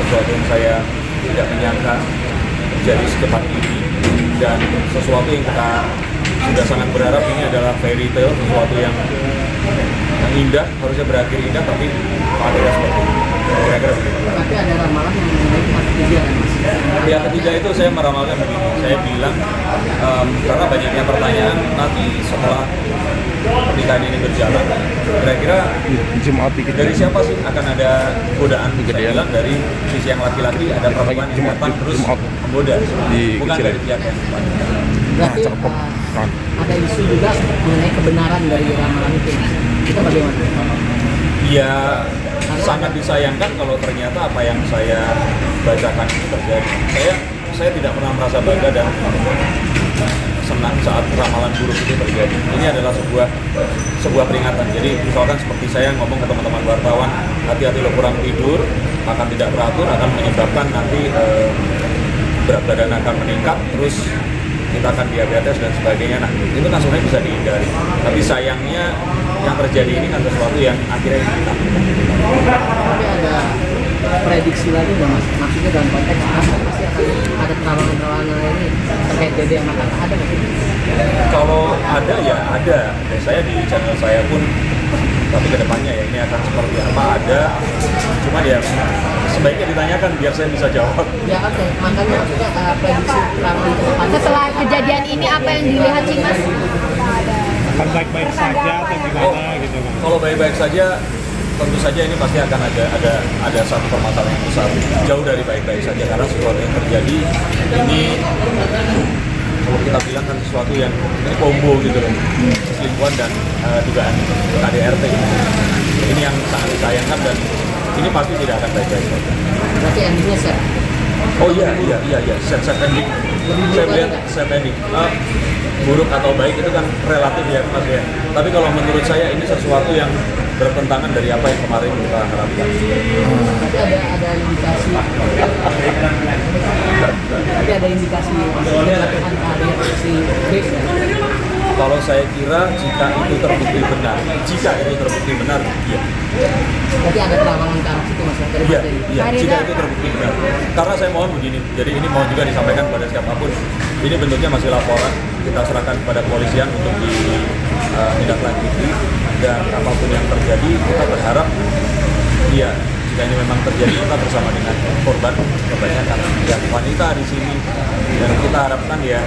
sesuatu yang saya tidak menyangka terjadi secepat ini, dan sesuatu yang kita sudah sangat berharap ini adalah fairy tale, sesuatu yang indah, harusnya berakhir indah, tapi akhirnya seperti ini. Kira-kira begitu. Tapi ada ramalan yang mengenai pihak ketiga kan Mas? Pihak ketiga itu saya meramalkan begini, saya bilang karena banyaknya pertanyaan nanti setelah pernikahan ini berjalan, kira-kira dari siapa sih akan ada godaan? Saya bilang dari sisi yang laki-laki ada perempuan yang datang terus menggoda, bukan dari pihak yang lain. Berarti ada isu juga mengenai kebenaran dari ramalan itu Mas. Itu bagaimana? Ya sangat disayangkan kalau ternyata apa yang saya bacakan itu terjadi. Saya tidak pernah merasa bangga dan senang saat ramalan buruk itu terjadi. Ini adalah sebuah peringatan. Jadi misalkan seperti saya ngomong ke teman-teman wartawan, hati-hati lo kurang tidur, makan tidak teratur akan menyebabkan nanti berat badan akan meningkat, terus kita akan diabetes dan sebagainya. Nah itu kan sebenarnya bisa dihindari. Tapi sayangnya yang terjadi ini kan sesuatu yang akhirnya kita. Tapi ada prediksi lagi nggak Mas? Maksudnya dalam konteks pasti akan ada terawangan-terawangan ini terkait Dede sama Kakak, ada nggak sih? Kalau ada ya ada. Dan saya di channel saya pun, tapi kedepannya ya ini akan seperti apa ada. Cuma ya sebaiknya ditanyakan biar saya bisa jawab. Ya oke, makanya maksudnya prediksi ramalan ke depan. Setelah kejadian ini apa yang dilihat sih Mas? Akan baik-baik saja atau gimana gitu kan? Kalau baik-baik saja, tentu saja ini pasti akan ada satu permasalahan yang besar, jauh dari baik-baik saja, karena sesuatu yang terjadi ini kalau kita bilang kan sesuatu yang ini combo gitu loh, selingkuhan dan dugaan KDRT ini yang sangat disayangkan dan ini pasti tidak akan baik-baik saja. Berarti endingnya set. Oh iya, set ending. Saya melihat set ending. Buruk atau baik itu kan relatif ya Mas ya. Tapi kalau menurut saya ini sesuatu yang bertentangan dari apa yang kemarin kita harapkan. Tapi ada indikasi. Tapi ada indikasi pelatihan karir si Chris ya. Kalau saya kira jika itu terbukti benar, iya. Berarti ada perlawanan ke arah situ Mas dari Iya, materi. iya, jika itu terbukti benar. Karena saya mohon begini, jadi ini mohon juga disampaikan kepada siapapun. Ini bentuknya masih laporan, kita serahkan kepada kepolisian untuk ditindaklanjuti dan apapun yang terjadi, kita berharap iya, jika ini memang terjadi kita bersama dengan korban kebanyakan ya wanita di sini dan kita harapkan ya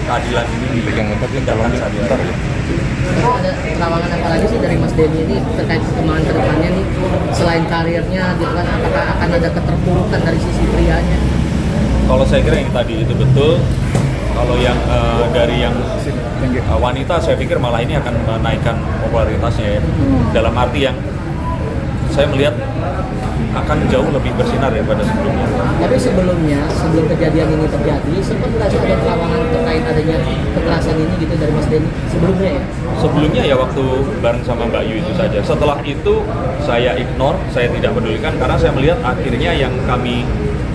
keadilan ini ditegakkan seadil. Tapi ada perlawanan apa lagi sih dari Mas Denny ini terkait perkembangan kedepannya nih, selain karirnya gitu kan, apakah akan ada keterpurukan dari sisi prianya? Kalau saya kira yang tadi itu betul. Kalau yang dari yang wanita, saya pikir malah ini akan menaikkan popularitasnya ya. Dalam arti yang saya melihat akan jauh lebih bersinar daripada sebelumnya. Tapi sebelum kejadian ini terjadi, sempat nggak sih ada perlawanan terkait adanya kekerasan ini gitu dari Mas Denny sebelumnya ya? Sebelumnya ya waktu bareng sama Mbak Yu itu saja. Setelah itu saya ignore, saya tidak pedulikan karena saya melihat akhirnya yang kami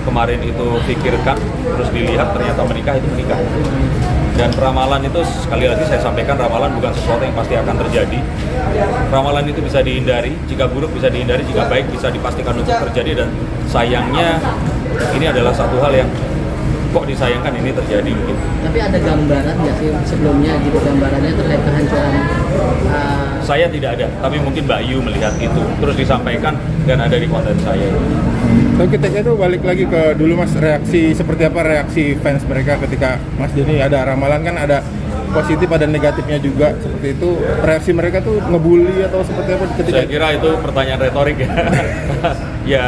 kemarin itu pikirkan terus dilihat ternyata menikah itu menikah. Dan ramalan itu sekali lagi saya sampaikan, ramalan bukan sesuatu yang pasti akan terjadi. Ramalan itu bisa dihindari, jika buruk bisa dihindari, jika baik bisa dipastikan untuk terjadi. Dan sayangnya ini adalah satu hal yang kok disayangkan ini terjadi gitu. Tapi ada gambaran nggak sih sebelumnya gitu, gambarannya terkait kehancuran? Saya tidak ada, tapi mungkin Mbak Yu melihat itu terus disampaikan dan ada di konten saya. Tapi kita itu balik lagi ke dulu Mas, reaksi seperti apa reaksi fans mereka ketika Mas Denny ada ramalan, kan ada positif ada negatifnya juga seperti itu, reaksi mereka tuh ngebully atau seperti apa ketika? Saya kira itu pertanyaan retorik ya. Ya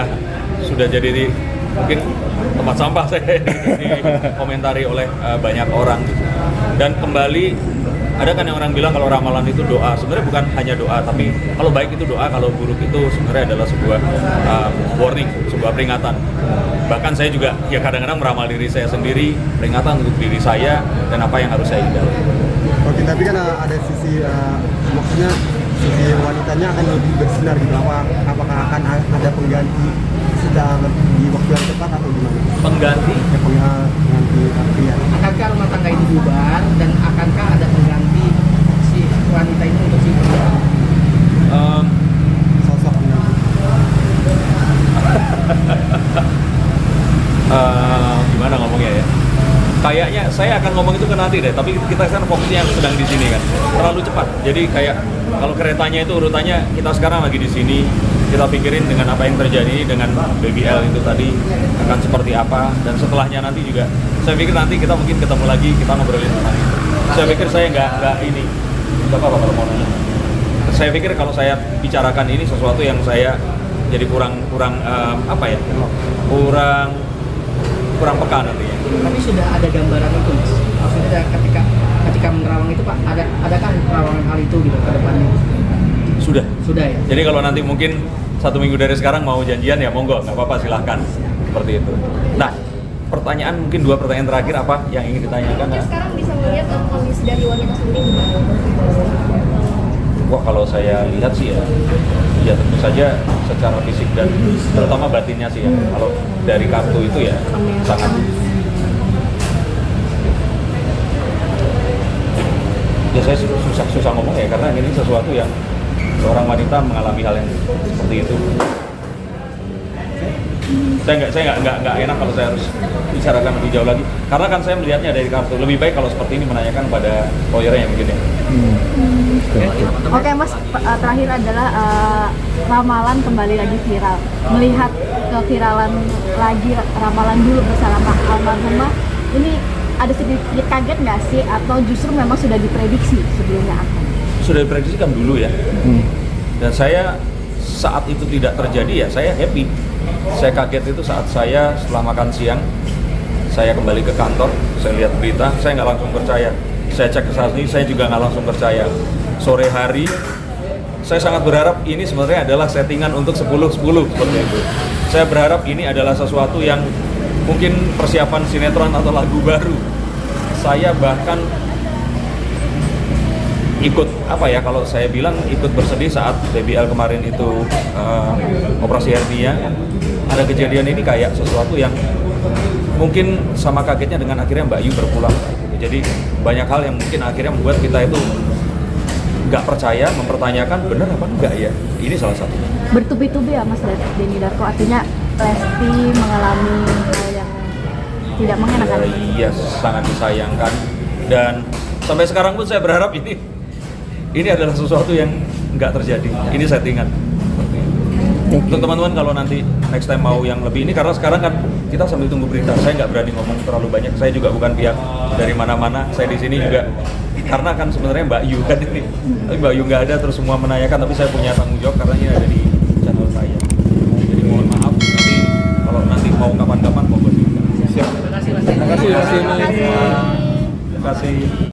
sudah jadi mungkin tempat sampah saya dikomentari oleh banyak orang gitu. Dan kembali ada kan yang orang bilang kalau ramalan itu doa, sebenarnya bukan hanya doa, tapi kalau baik itu doa, kalau buruk itu sebenarnya adalah sebuah warning, sebuah peringatan. Bahkan saya juga ya kadang-kadang meramal diri saya sendiri, peringatan untuk diri saya dan apa yang harus saya hindari. Oke, tapi kan ada sisi maksudnya sisi wanitanya akan lebih bersinar gitu. Apakah akan ada pengganti sedang di waktu yang tepat atau gimana? Pengganti? Ya, pengganti pria. Akankah rumah tangga ini bubar dan akankah ada pengganti si wanita ini untuk si pria? Sosok pengganti. kayaknya saya akan ngomong itu ke nanti deh, tapi kita kan fokusnya sedang di sini kan, terlalu cepat. Jadi kayak kalau keretanya itu urutannya kita sekarang lagi di sini, kita pikirin dengan apa yang terjadi dengan BBL itu tadi akan seperti apa, dan setelahnya nanti juga saya pikir nanti kita mungkin ketemu lagi, kita ngobrolin tentang itu. Saya pikir saya nggak ini, nggak apa-apa kalau mau nanya. Saya pikir kalau saya bicarakan ini sesuatu yang saya jadi kurang apa ya, kurang peka nanti ya. Tapi sudah ada gambaran itu mas. Maksudnya ketika menerawang itu Pak, adakah terawangan hal itu gitu ke depannya? Sudah ya. Jadi kalau nanti mungkin 1 minggu dari sekarang mau janjian ya monggo, nggak apa-apa, silahkan seperti itu. Nah, pertanyaan mungkin 2 pertanyaan terakhir apa yang ingin ditanyakan? Mungkin sekarang bisa melihat kondisi dari wanita sendiri gimana? Wah, kalau saya lihat sih ya tentu saja secara fisik dan terutama batinnya sih ya. Kalau dari kartu itu ya sangat. Ya saya susah ngomong ya, karena ini sesuatu yang seorang wanita mengalami hal yang seperti itu. Saya nggak enak kalau saya harus bicarakan lebih jauh lagi, karena kan saya melihatnya dari kartu. Lebih baik kalau seperti ini menanyakan pada lawyernya mungkin ya. Oke mas, terakhir adalah ramalan kembali lagi viral. Melihat keviralan lagi ramalan dulu bersama almarhumah, ini ada sedikit kaget nggak sih, atau justru memang sudah diprediksi sebelumnya akan? Sudah diprediksikan dulu ya. Dan saya saat itu tidak terjadi ya saya happy. Saya kaget itu saat saya setelah makan siang, saya kembali ke kantor, saya lihat berita, saya nggak langsung percaya. Saya cek ke sini, saya juga nggak langsung percaya. Sore hari, saya sangat berharap ini sebenarnya adalah settingan untuk 10-10 seperti itu. Saya berharap ini adalah sesuatu yang mungkin persiapan sinetron atau lagu baru. Saya bahkan ikut apa ya, kalau saya bilang ikut bersedih saat BBL kemarin itu operasi hernia. Ada kejadian ini kayak sesuatu yang mungkin sama kagetnya dengan akhirnya Mbak Yu berpulang. Jadi banyak hal yang mungkin akhirnya membuat kita itu nggak percaya, mempertanyakan benar apa enggak ya. Ini salah satunya. Bertubi-tubi ya mas Denny Darko, artinya Lesti mengalami hal yang tidak mengenakan. Iya, sangat disayangkan, dan sampai sekarang pun saya berharap ini adalah sesuatu yang nggak terjadi. Ini settingan. Untuk teman-teman kalau nanti next time mau yang lebih ini, karena sekarang kan kita sambil tunggu berita, saya nggak berani ngomong terlalu banyak. Saya juga bukan pihak dari mana-mana. Saya di sini juga karena kan sebenarnya Mbak Yu kan ini, tapi Mbak Yu nggak ada, terus semua menanyakan, tapi saya punya tanggung jawab karena ini ada di channel saya. Jadi mohon maaf, nanti kalau nanti mau kapan-kapan mau berbicara. Siap. Terima kasih Mas. Terima kasih Mas. Terima kasih.